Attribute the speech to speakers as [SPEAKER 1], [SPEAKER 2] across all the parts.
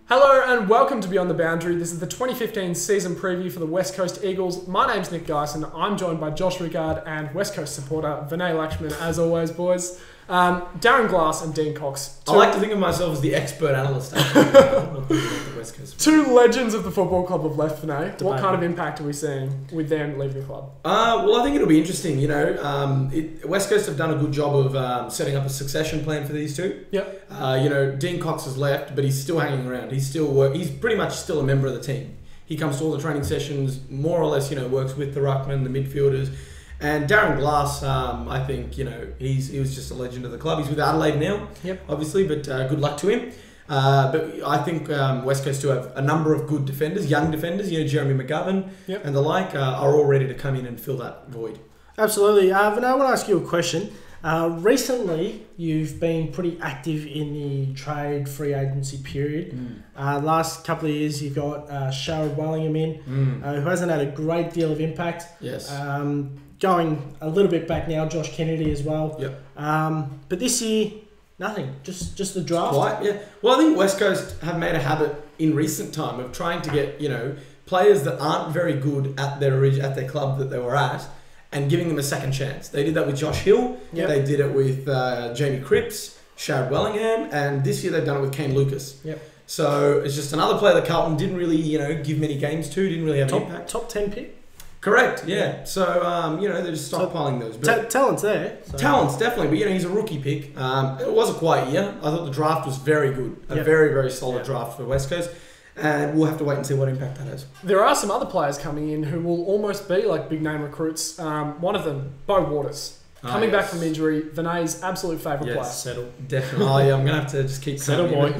[SPEAKER 1] Hello and welcome to Beyond the Boundary. This is the 2015 season preview for the West Coast Eagles. My name's Nick Geisen. I'm joined by Josh Rickard and West Coast supporter Vinay Lakshman, as always, boys. Darren Glass and Dean Cox.
[SPEAKER 2] I like to think of myself as the expert analyst. The West Coast.
[SPEAKER 1] Two legends of the football club have left, Vinay. What kind of impact are we seeing with them leaving the club?
[SPEAKER 2] Well, I think it'll be interesting. You know, West Coast have done a good job of setting up a succession plan for these two.
[SPEAKER 1] Yep.
[SPEAKER 2] You know, Dean Cox has left, but he's still hanging around. He's pretty much still a member of the team. He comes to all the training sessions, more or less. You know, works with the ruckman, the midfielders. And Darren Glass, I think, you know, he was just a legend of the club. He's with Adelaide now, obviously, but good luck to him. But I think West Coast do have a number of good defenders, young defenders, you know, Jeremy McGovern and the like, are all ready to come in and fill that void.
[SPEAKER 3] Absolutely. Vinay, I want to ask you a question. Recently, you've been pretty active in the trade free agency period. Last couple of years, you've got Sharad Wellingham in, who hasn't had a great deal of impact.
[SPEAKER 2] Yes.
[SPEAKER 3] Going a little bit back now, Josh Kennedy as well.
[SPEAKER 2] Yep.
[SPEAKER 3] But this year, nothing. Just the draft.
[SPEAKER 2] Quite, yeah. Well, I think West Coast have made a habit in recent time of trying to get, you know, players that aren't very good at their club that they were at, and giving them a second chance. They did that with Josh Hill.
[SPEAKER 3] Yep.
[SPEAKER 2] They did it with Jamie Cripps, Sharad Wellingham, and this year they've done it with Kane Lucas.
[SPEAKER 3] Yep. So
[SPEAKER 2] it's just another player that Carlton didn't really, you know, give many games to. Didn't really have an impact.
[SPEAKER 3] Top 10 pick.
[SPEAKER 2] Correct. Yeah. So you know, they're just stockpiling those. But
[SPEAKER 3] talent's there. So.
[SPEAKER 2] Talent's definitely, but you know, he's a rookie pick. It was a quiet year. I thought the draft was very good. A very, very solid draft for West Coast. And we'll have to wait and see what impact that has.
[SPEAKER 1] There are some other players coming in who will almost be like big name recruits. One of them, Bo Waters. Coming back from injury, Vinay's absolute favourite player.
[SPEAKER 2] Settle. Definitely. I'm going to have to just keep
[SPEAKER 1] settle, boy.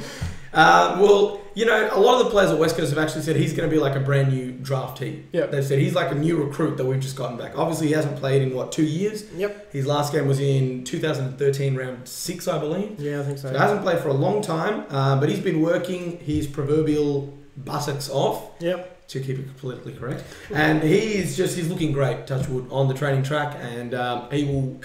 [SPEAKER 2] Well, you know, a lot of the players at West Coast have actually said he's going to be like a brand new draftee.
[SPEAKER 1] Yep.
[SPEAKER 2] They've said he's like a new recruit that we've just gotten back. Obviously, he hasn't played in, 2 years?
[SPEAKER 3] Yep.
[SPEAKER 2] His last game was in 2013, round 6, I believe.
[SPEAKER 3] Yeah, I think so.
[SPEAKER 2] So he hasn't played for a long time, but he's been working his proverbial buttocks off.
[SPEAKER 3] Yep.
[SPEAKER 2] To keep it politically correct. And he's looking great, touch wood, on the training track, and he will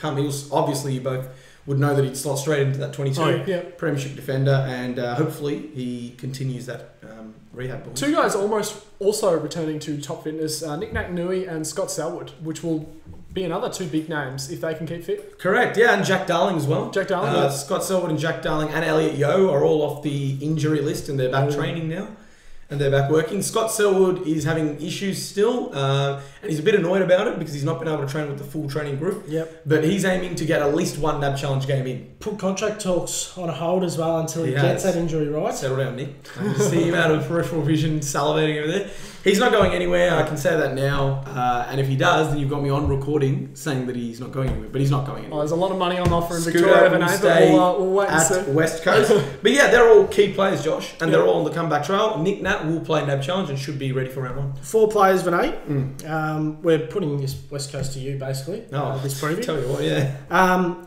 [SPEAKER 2] obviously, you both would know that he'd slot straight into that 22 premiership defender, and hopefully he continues that rehab ball.
[SPEAKER 1] Two guys almost also returning to top fitness, Nick Nui and Scott Selwood, which will be another two big names if they can keep fit.
[SPEAKER 2] Correct, yeah, and Jack Darling as well.
[SPEAKER 1] Jack Darling,
[SPEAKER 2] Scott Selwood and Jack Darling and Elliot Yeo are all off the injury list, and they're back training now. And they're back working. Scott Selwood is having issues still, and he's a bit annoyed about it because he's not been able to train with the full training group.
[SPEAKER 3] Yep.
[SPEAKER 2] But he's aiming to get at least one NAB Challenge game in.
[SPEAKER 3] Put contract talks on hold as well until he gets that injury right.
[SPEAKER 2] Settle down, Nick. I can see him out of peripheral vision salivating over there. He's not going anywhere, I can say that now. And if he does, then you've got me on recording saying that he's not going anywhere. But he's not going anywhere.
[SPEAKER 1] There's a lot of money on offer in Victoria, but we'll wait and see.
[SPEAKER 2] West Coast. But yeah, they're all key players, Josh, and they're all on the comeback trail. Nick Nat will play NAB Challenge and should be ready for round 1.
[SPEAKER 3] 4 players, Vinay. We're putting this West Coast to you, basically. This preview.
[SPEAKER 2] Tell you what, yeah.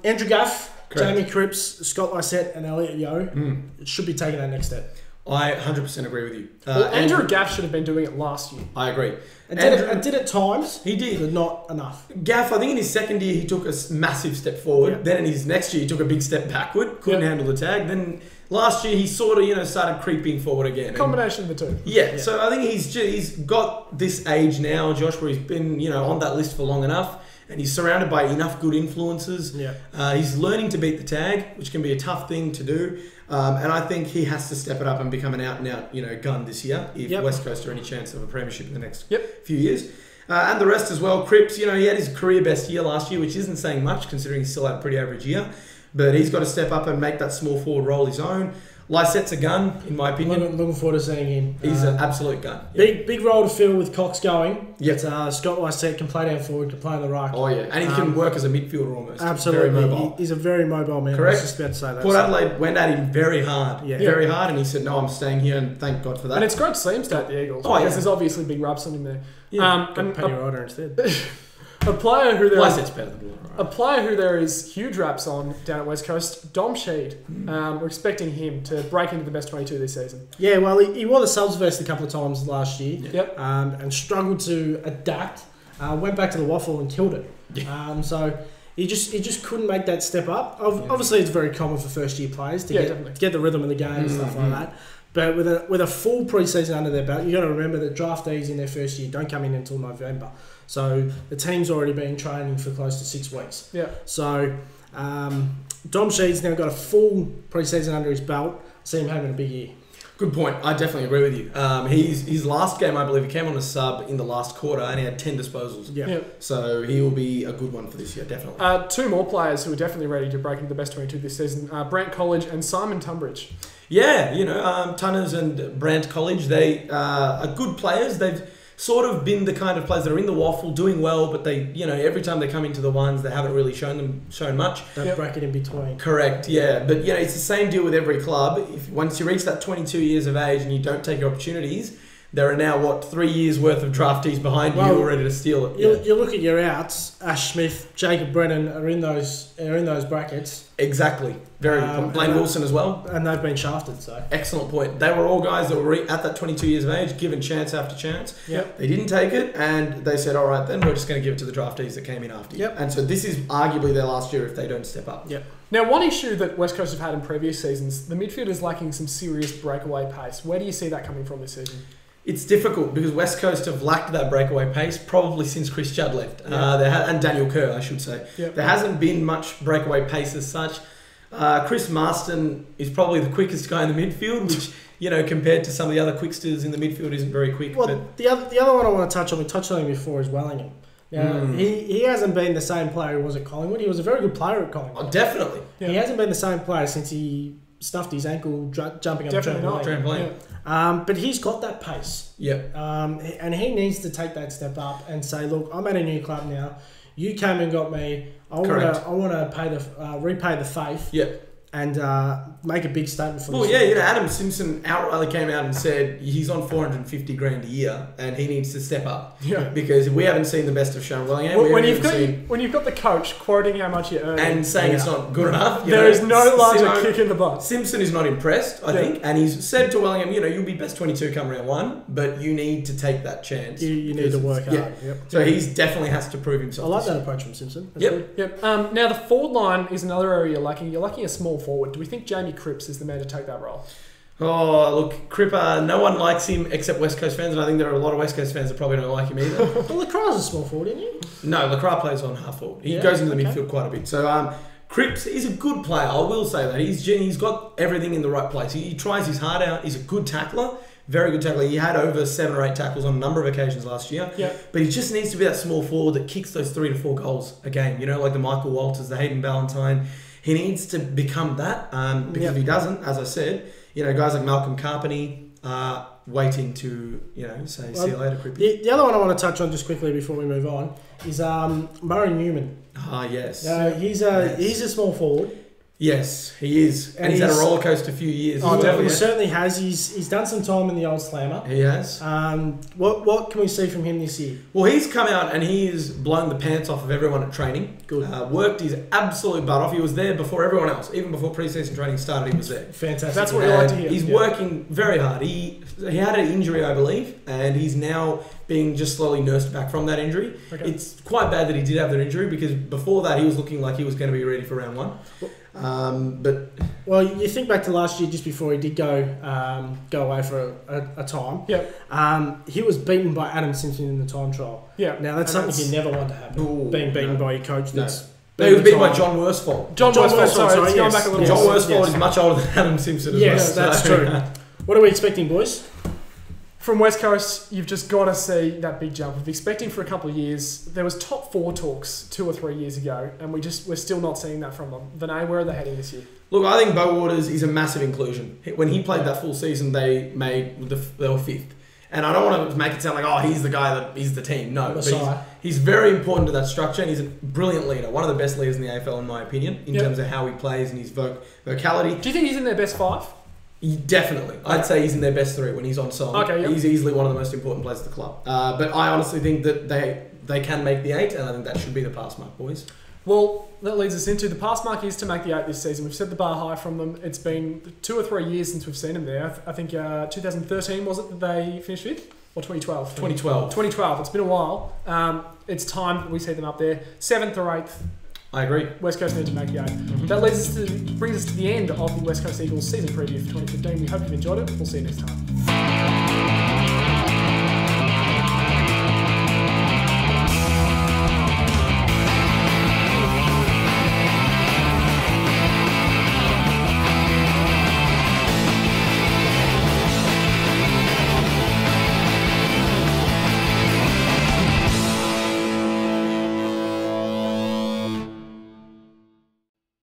[SPEAKER 3] Andrew Gaff,
[SPEAKER 2] correct.
[SPEAKER 3] Jamie Cripps, Scott Lysette, and Elliot Yeo should be taking that next step.
[SPEAKER 2] I 100% agree with you.
[SPEAKER 1] Andrew Gaff should have been doing it last year.
[SPEAKER 2] I agree.
[SPEAKER 3] And did at times.
[SPEAKER 2] He did.
[SPEAKER 3] But not enough.
[SPEAKER 2] Gaff, I think in his second year, he took a massive step forward.
[SPEAKER 3] Yep.
[SPEAKER 2] Then in his next year, he took a big step backward. Couldn't handle the tag. Then last year, he sort of, started creeping forward again.
[SPEAKER 1] Combination of the two.
[SPEAKER 2] Yeah. So I think he's got this age now, Josh, where he's been, on that list for long enough. And he's surrounded by enough good influences.
[SPEAKER 3] Yeah.
[SPEAKER 2] He's learning to beat the tag, which can be a tough thing to do. And I think he has to step it up and become an out-and-out, gun this year if West Coast are any chance of a premiership in the next few years. And the rest as well. Cripps, he had his career best year last year, which isn't saying much considering he still had a pretty average year. But he's got to step up and make that small forward role his own. Lysette's a gun, in my opinion.
[SPEAKER 3] Looking forward to seeing him.
[SPEAKER 2] He's an absolute gun.
[SPEAKER 3] Big role to fill with Cox going.
[SPEAKER 2] Yep.
[SPEAKER 3] But Scott Lysette can play down forward, can play on the right.
[SPEAKER 2] Oh, yeah. And he can work as a midfielder almost.
[SPEAKER 3] Absolutely.
[SPEAKER 2] Very mobile.
[SPEAKER 3] He's a very mobile man.
[SPEAKER 2] Correct.
[SPEAKER 3] I was just about to say that.
[SPEAKER 2] Port Adelaide went at him very hard.
[SPEAKER 3] Yeah.
[SPEAKER 2] Very hard. And he said, no, I'm staying here, and thank God for that.
[SPEAKER 1] And it's great to see him stay at the Eagles. Because there's obviously big rubs on him there.
[SPEAKER 3] Yeah. And Penny Ryder instead.
[SPEAKER 1] A player who there is huge raps on down at West Coast, Dom Sheed. We're expecting him to break into the best 22 this season.
[SPEAKER 3] Yeah, well, he wore the subs vest a couple of times last year.
[SPEAKER 1] Yep.
[SPEAKER 3] And struggled to adapt. Went back to the waffle and killed it.
[SPEAKER 2] Yeah.
[SPEAKER 3] So he just couldn't make that step up. Obviously, it's very common for first year players to get the rhythm of the game and stuff like that. But with a full preseason under their belt, you got to remember that draftees in their first year don't come in until November. So the team's already been training for close to 6 weeks.
[SPEAKER 1] Yeah.
[SPEAKER 3] So Dom Sheed's now got a full preseason under his belt. See him having a big year.
[SPEAKER 2] Good point. I definitely agree with you. His last game, I believe, he came on a sub in the last quarter and he had 10 disposals.
[SPEAKER 3] Yeah.
[SPEAKER 2] So he will be a good one for this year, definitely.
[SPEAKER 1] Two more players who are definitely ready to break into the best 22 this season: Brant College and Simon Tunbridge.
[SPEAKER 2] Yeah, Tunners and Brant College, they are good players. They've sort of been the kind of players that are in the waffle, doing well, but they, every time they come into the ones, they haven't really shown much.
[SPEAKER 3] That bracket in between.
[SPEAKER 2] Correct, yeah. But, it's the same deal with every club. Once you reach that 22 years of age and you don't take your opportunities, there are now, 3 years worth of draftees behind you who are ready to steal it.
[SPEAKER 3] You look at your outs, Ash Smith, Jacob Brennan are in those brackets.
[SPEAKER 2] Exactly. Very good point. Blaine Wilson as well.
[SPEAKER 3] And they've been shafted, so.
[SPEAKER 2] Excellent point. They were all guys that were at that 22 years of age, given chance after chance.
[SPEAKER 3] Yep.
[SPEAKER 2] They didn't take it, and they said, all right, then we're just going to give it to the draftees that came in after you.
[SPEAKER 3] Yep.
[SPEAKER 2] And so this is arguably their last year if they don't step up.
[SPEAKER 3] Yep.
[SPEAKER 1] Now, one issue that West Coast have had in previous seasons, the midfield is lacking some serious breakaway pace. Where do you see that coming from this season?
[SPEAKER 2] It's difficult because West Coast have lacked that breakaway pace probably since Chris Judd left.
[SPEAKER 1] Yeah.
[SPEAKER 2] And Daniel Kerr, I should say.
[SPEAKER 1] Yep.
[SPEAKER 2] There hasn't been much breakaway pace as such. Chris Marston is probably the quickest guy in the midfield, which, compared to some of the other quicksters in the midfield, isn't very quick.
[SPEAKER 3] Well,
[SPEAKER 2] but
[SPEAKER 3] the other one I want to touch on, we touched on him before, is Wellingham. Now, he hasn't been the same player he was at Collingwood. He was a very good player at Collingwood.
[SPEAKER 2] Oh, definitely.
[SPEAKER 1] Yeah.
[SPEAKER 3] He hasn't been the same player since he stuffed his ankle jumping up a
[SPEAKER 2] Trampoline.
[SPEAKER 1] Yeah.
[SPEAKER 3] But he's got that pace.
[SPEAKER 2] Yep.
[SPEAKER 3] And he needs to take that step up and say, look, I'm at a new club now. You came and got me. I want to repay the faith.
[SPEAKER 2] Yep.
[SPEAKER 3] And make a big statement for
[SPEAKER 2] Well, Adam Simpson outrightly came out and said he's on $450,000 a year and he needs to step up.
[SPEAKER 1] Yeah.
[SPEAKER 2] Because we haven't seen the best of Sean Wellingham.
[SPEAKER 1] When you've got the coach quoting how much you earn
[SPEAKER 2] and saying it's not good enough.
[SPEAKER 1] There is no larger kick in the butt.
[SPEAKER 2] Simpson is not impressed, I think, and he's said to Wellingham, you'll be best 22 come round one, but you need to take that chance.
[SPEAKER 3] You need to work hard. Yep.
[SPEAKER 2] So he's definitely has to prove himself.
[SPEAKER 3] I like that approach from Simpson. That's
[SPEAKER 2] Yep.
[SPEAKER 3] good.
[SPEAKER 1] Yep. Now, the forward line is another area you're lacking. You're lacking a small forward. Do we think Jamie Cripps is the man to take that role?
[SPEAKER 2] Oh, look, Cripper, no one likes him except West Coast fans, and I think there are a lot of West Coast fans that probably don't like him either.
[SPEAKER 3] Well, Lacroix's a small forward, isn't he?
[SPEAKER 2] No, Lacroix plays on half forward. He goes into the midfield quite a bit. So Cripps is a good player, I will say that. He's got everything in the right place. He tries his heart out. He's a good tackler. Very good tackler. He had over 7 or 8 tackles on a number of occasions last year.
[SPEAKER 1] Yeah.
[SPEAKER 2] But he just needs to be that small forward that kicks those 3 to 4 goals a game. Like the Michael Walters, the Hayden Ballantyne. He needs to become that because if he doesn't, as I said, guys like Malcolm Carpeney are waiting to, say, see you later, Crippy.
[SPEAKER 3] The other one I want to touch on just quickly before we move on is Murray Newman.
[SPEAKER 2] Ah, yes.
[SPEAKER 3] He's a small forward.
[SPEAKER 2] Yes, he is. And he's had a roller coaster few years.
[SPEAKER 3] Oh, definitely. He certainly has. He's done some time in the old slammer.
[SPEAKER 2] He has.
[SPEAKER 3] What can we see from him this year?
[SPEAKER 2] Well, he's come out and he's blown the pants off of everyone at training. Good. Worked his absolute butt off. He was there before everyone else. Even before pre-season training started, he was there.
[SPEAKER 3] Fantastic.
[SPEAKER 1] That's what you like to hear.
[SPEAKER 2] He's working very hard. He had an injury, I believe, and he's now being just slowly nursed back from that injury. Okay. It's quite bad that he did have that injury because before that he was looking like he was going to be ready for round one. Well,
[SPEAKER 3] you think back to last year, just before he did go away for a time.
[SPEAKER 1] Yeah.
[SPEAKER 3] He was beaten by Adam Simpson in the time trial.
[SPEAKER 1] Yeah.
[SPEAKER 3] Now that's something you never want to happen. Being beaten by your coach. That's
[SPEAKER 2] he was beaten by John Worsfold.
[SPEAKER 1] John Worsfold. Sorry, going back a little.
[SPEAKER 2] John Worsfold is much older than Adam Simpson as well.
[SPEAKER 3] Yes, that's true. What are we expecting, boys?
[SPEAKER 1] From West Coast, you've just got to see that big jump. We've been expecting for a couple of years. There was top 4 talks 2 or 3 years ago, and we're still not seeing that from them. Vinay, where are they heading this year?
[SPEAKER 2] Look, I think Bo Waters is a massive inclusion. When he played that full season, they were 5th. And I don't want to make it sound like, he's the guy that is the team. No, but he's very important to that structure, and he's a brilliant leader. One of the best leaders in the AFL, in my opinion, in terms of how he plays and his vocality.
[SPEAKER 1] Do you think he's in their best 5?
[SPEAKER 2] Definitely. I'd say he's in their best 3 when he's on song.
[SPEAKER 1] Okay, yep.
[SPEAKER 2] He's easily one of the most important players at the club. But I honestly think that they can make the 8, and I think that should be the pass mark, boys.
[SPEAKER 1] Well, that leads us into the pass mark is to make the 8 this season. We've set the bar high from them. It's been 2 or 3 years since we've seen them there. I think 2013 was it that they finished 5th? Or 2012?
[SPEAKER 2] 2012.
[SPEAKER 1] 2012. It's been a while. It's time that we see them up there. 7th or 8th.
[SPEAKER 2] I agree.
[SPEAKER 1] West Coast need to make the 8. That brings us to the end of the West Coast Eagles season preview for 2015. We hope you've enjoyed it. We'll see you next time.